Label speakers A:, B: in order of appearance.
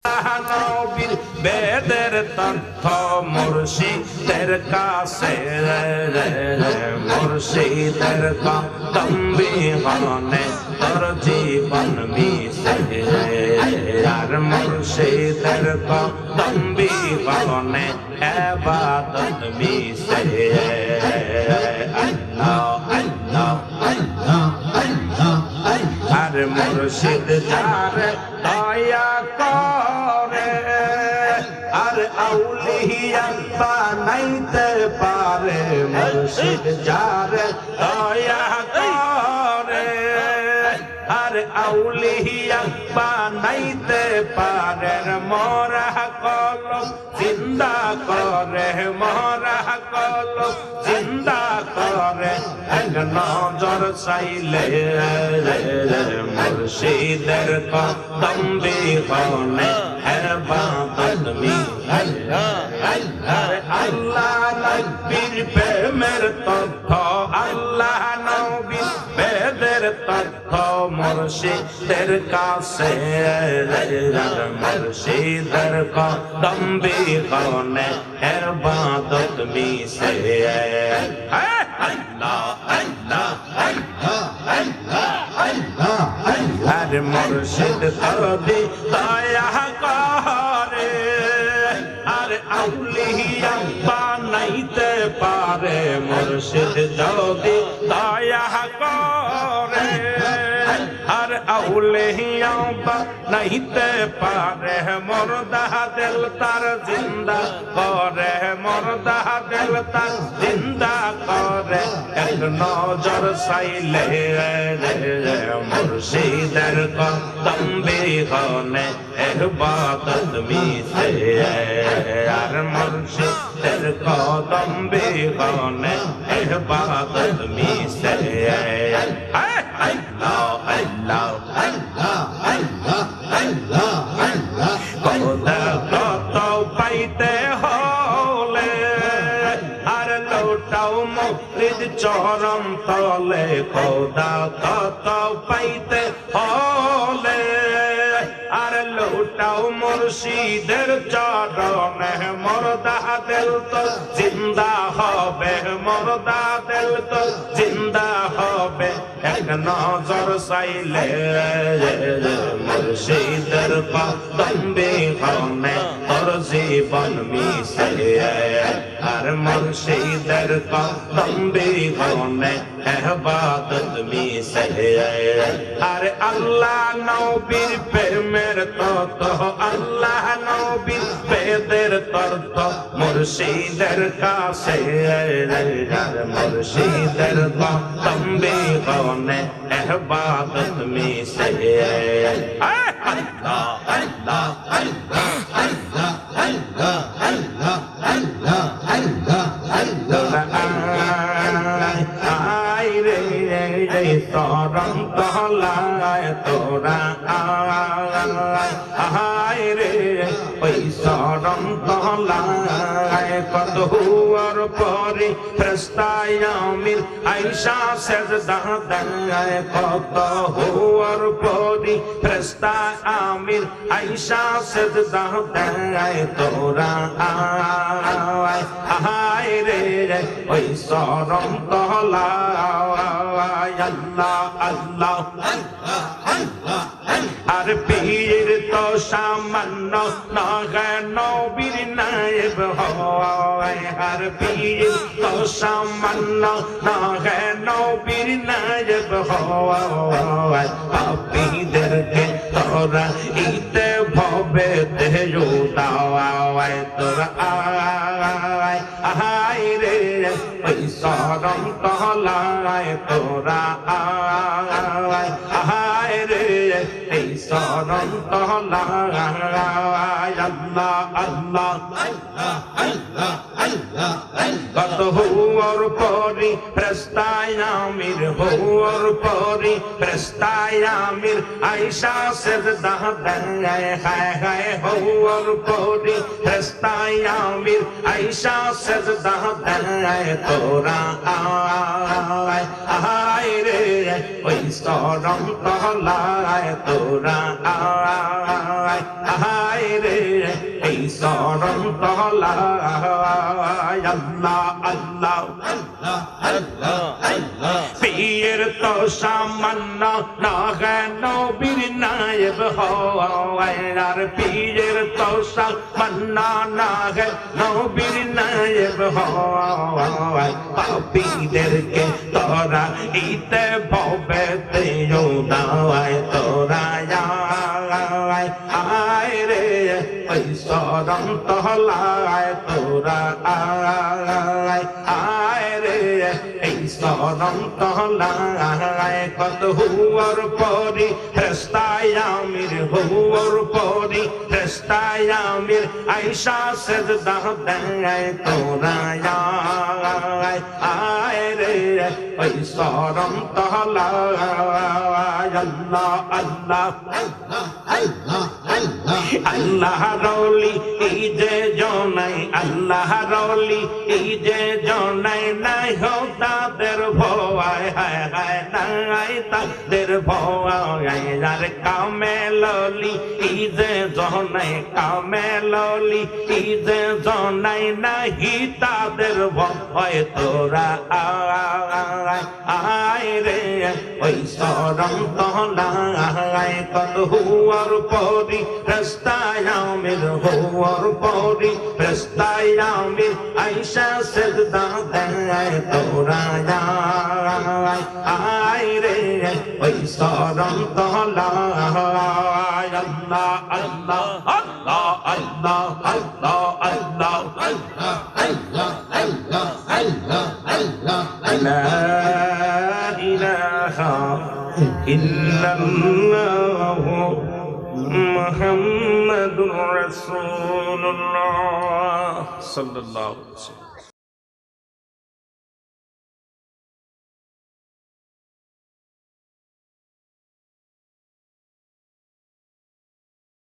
A: নবীর বেদের তথ্য মুর্শিদের কাছে মুর্শিদের কদম বিহনে তোর জীবন মিশে আর মুর্শিদের কদম বিহনে ইবাদত মিশে আল্লাহ আল্লাহ আল্লাহ আল্লাহ আর মুর্শিদ যার দয়া করে আর আউলিয়া বানাইতে পারে মুর্শিদ যার দয়া করে আর আউলিয়া বানাইতে পারে মোরা কলম জিন্দা করে মোরা কলম জিন্দা করে এক নজর চাইলে মুর্শিদের কদম বিহনে ইবাদত মিশে আল্লাহ নবীর প্রেমের তথ্য আল্লাহ নবীর বেদের তথ্য মুর্শিদের কাছে মুর্শিদের কদম বিহনে ইবাদত মিশে আল্লাহ আল্লাহ আল্লাহ আল্লাহ আল্লাহ আর মুর্শিদ যদি দয়া করে আর আউলিয়া বানাইতে পারে মুর্শিদ যদি দয়া করে আর আউলিয়া বানাইতে পারে মুর্দা দিল তার জিন্দা করে মুর্দা দিল তার জিন্দা করে এক নজর চাইলে মুর্শিদের কদম বিহনে ইবাদত মিশে আর মুর্শিদের কদম বিহনে ইবাদত মিশে আল্লাহ আল্লাহ আল্লাহ আল্লাহ আল্লাহ আল্লাহ খোদা কত পাইতে হলে আর লোটাও মুর্শিদ চরণ তলে খোদা কত পাইতে হলে আর লোটাও মুর্শিদের চরণে মুর্দা দিল তো জিন্দা হবে মুর্দা দিল তো জিন্দা হবে এক নজর চাইলে মুর্শিদের কদম বিহনে তোর জীবন মিশে আর মুর্শিদের কদম বিহনে ইবাদত মিশে আর আল্লাহ নবীর প্রেমের তত্ত্ব আল্লাহ নবীর বেদের তত্ত্ব মুর্শিদের কাছে আর মুর্শিদের কদম বিহনে ইবাদত মিশে আল্লাহ আল্লাহ আল্লাহ আল্লাহ আল্লাহ আল্লাহ আল্লাহ আল্লাহ আল্লাহ আই রে চরণ তলায় তোরা আই রে ওই চরণ তলায় কত হুয়ার পরে ফেরেশতায় আমির আয়েশা সেজদা দেয় কত হুয়ার পরে ফেরেশতায় আমির আয়েশা সেজদা দেয় তোরা আই রে ওই চরণ তলায় আল্লাহ আল্লাহ আল্লাহ আর পীর তো সামান্য নবীর নায়েব হয় আর পীর তো সামান্য নবীর নায়েব হয় পাপীদেরকে তোরা ইতে ভবে দেও দাওয়ায় তোরা আয় রে ওই চরণ তলায় তোরা আয় রে এই চরণ তলায় আল্লাহ আল্লাহ আল্লাহ আল্লাহ কত হুয়ার পরি ফেরেশতায় আমির হুয়ার পরি ফেরেশতায় আমির আয়েশা সেজদা দেয় হায় হায় হুয়ার পরি ফেরেশতায় আমির আয়েশা সেজদা দেয় তোরা আয় আয় রে ওই চরণ তলায় তোরা আয় আয় রে এই চরণ তলায় আল্লাহ আল্লাহ পীর তো সামান্য না নবীর নায়েব হয় আর পীরের তো সামান্য না নবীর নায়েব হয় পাপীদেরকে তোরা ইতে ভবেতে দাওয়ায় তোরা আয় রে ওই চরণ তলায় তোরা আয় রে এই চরণ তলায় কত হুয়ার পরি ফেরেশতায় আমির হুয়ার পরি ফেরেশতায় আমির আয়েশা সেজদা দেয় তোরা আয় রে ওই চরণ তলায় আল্লাহ আল্লাহ আল্লাহ রওলি এই যে জনাই আল্লাহ রওলি এই যে জনাই নাই হো তাদের ভয় হায় হায় নাই তাদের ভয় আর কামেললি এই যে জনাই কামেললি এই যে জনাই নাহি তাদের ভয় তোরা আয় রে ওই চরণ তলায় কত হুয়ার পরি ফেরেশতায় আমির হুয়ার পরি ফেরেশতায় আমির আয়েশা সেজদা দেয় তোরা আয় রে ওই চরণ তলায় আল্লাহ আল্লাহ আল্লাহ আল্লাহ আল্লাহ আল্লাহ আল্লাহ আল্লাহ আল্লাহ আল্লাহ লা ইলাহা ইল্লাল্লাহ মুহাম্মাদুর রাসূলুল্লাহ সাল্লাল্লাহু আলাইহি ওয়াসাল্লাম